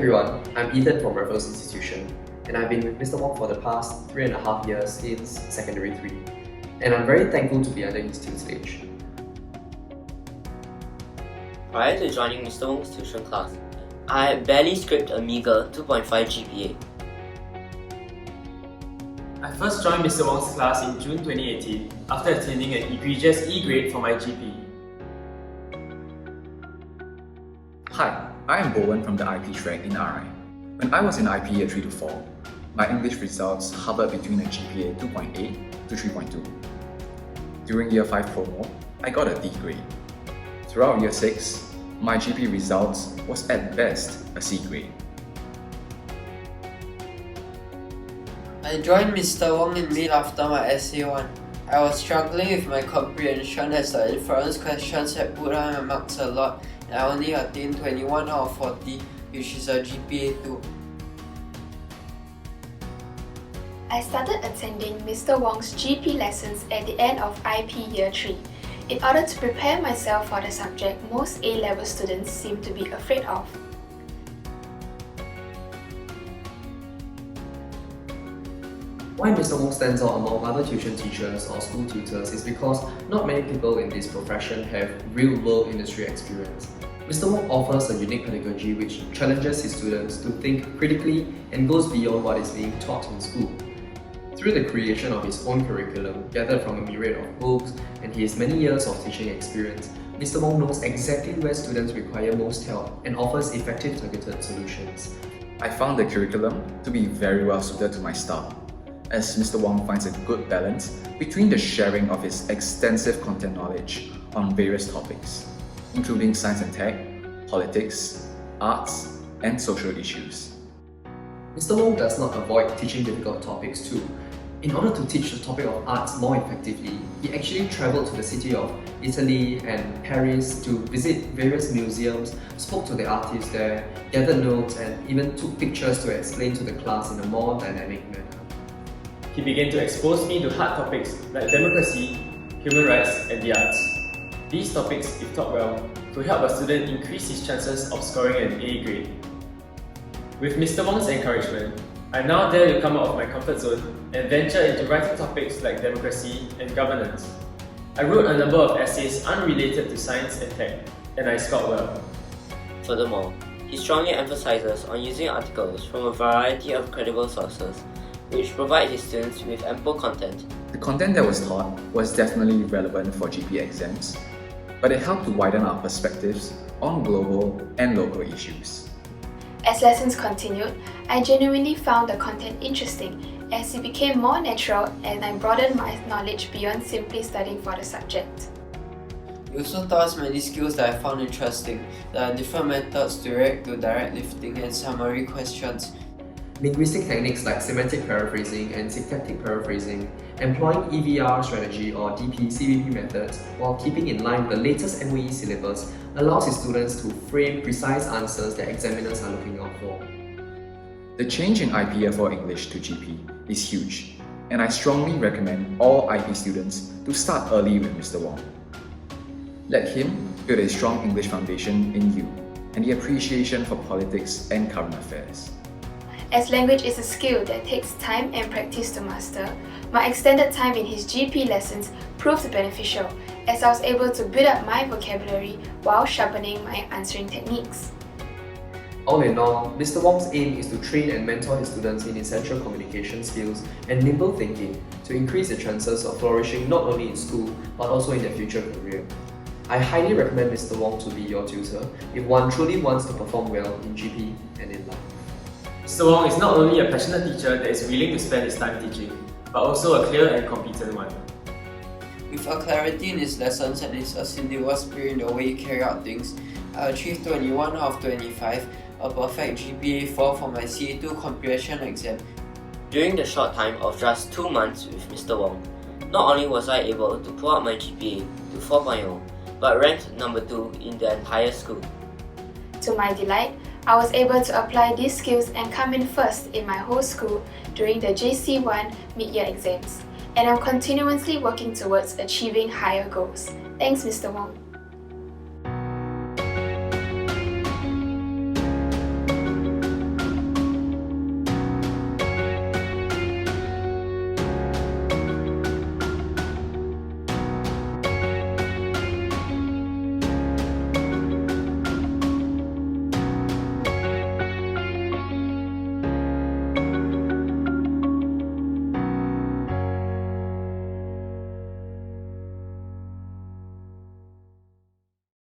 everyone, I'm Ethan from Raffles Institution, and I've been with Mr. Wong for the past 3.5 years since Secondary 3, and I'm very thankful to be under his tutelage. Prior to joining Mr. Wong's tuition class, I barely scraped a meager 2.5 GPA. I first joined Mr. Wong's class in June 2018 after attaining an egregious E grade for my GP. Hi, I am Bowen from the IP track in RI. When I was in IP year 3 to 4, my English results hovered between a GPA 2.8 to 3.2. During year 5 promo, I got a D grade. Throughout year 6, my GP results was at best a C grade. I joined Mr. Wong in May after my SA1. I was struggling with my comprehension as the inference questions had put on my marks a lot, and I only attained 21 out of 40, which is a GPA 2. I started attending Mr. Wong's GP lessons at the end of IP Year 3 in order to prepare myself for the subject most A-level students seem to be afraid of. Why Mr. Wong stands out among other tuition teachers or school tutors is because not many people in this profession have real-world industry experience. Mr. Wong offers a unique pedagogy which challenges his students to think critically and goes beyond what is being taught in school. Through the creation of his own curriculum, gathered from a myriad of books and his many years of teaching experience, Mr. Wong knows exactly where students require most help and offers effective targeted solutions. I found the curriculum to be very well suited to my style, as Mr. Wong finds a good balance between the sharing of his extensive content knowledge on various topics, including science and tech, politics, arts, and social issues. Mr. Wong does not avoid teaching difficult topics too. In order to teach the topic of arts more effectively, he actually travelled to the city of Italy and Paris to visit various museums, spoke to the artists there, gathered notes, and even took pictures to explain to the class in a more dynamic manner. He began to expose me to hard topics like democracy, human rights, and the arts. These topics, if taught well, could help a student increase his chances of scoring an A grade. With Mr. Wong's encouragement, I now dare to come out of my comfort zone and venture into writing topics like democracy and governance. I wrote a number of essays unrelated to science and tech, and I scored well. Furthermore, he strongly emphasizes on using articles from a variety of credible sources, which provide his students with ample content. The content that was taught was definitely relevant for GP exams, but it helped to widen our perspectives on global and local issues. As lessons continued, I genuinely found the content interesting as it became more natural and I broadened my knowledge beyond simply studying for the subject. He also taught us many skills that I found interesting. There are different methods to react to direct lifting and summary questions. Linguistic techniques like semantic paraphrasing and syntactic paraphrasing, employing EVR strategy or DP-CVP methods while keeping in line with the latest MOE syllabus allows his students to frame precise answers that examiners are looking out for. The change in IP year 4 English to GP is huge, and I strongly recommend all IP students to start early with Mr. Wong. Let him build a strong English foundation in you and the appreciation for politics and current affairs. As language is a skill that takes time and practice to master, my extended time in his GP lessons proved beneficial as I was able to build up my vocabulary while sharpening my answering techniques. All in all, Mr. Wong's aim is to train and mentor his students in essential communication skills and nimble thinking to increase their chances of flourishing not only in school but also in their future career. I highly recommend Mr. Wong to be your tutor if one truly wants to perform well in GP and in life. Mr. Wong is not only a passionate teacher that is willing to spend his time teaching, but also a clear and competent one. With a clarity in his lessons and his assiduous spirit in the way he carried out things, I achieved 21 out of 25, a perfect GPA 4 for my CA2 comprehension exam. During the short time of just 2 months with Mr. Wong, not only was I able to pull up my GPA to 4.0, but ranked number 2 in the entire school. To my delight, I was able to apply these skills and come in first in my whole school during the JC1 mid-year exams, and I'm continuously working towards achieving higher goals. Thanks, Mr. Wong.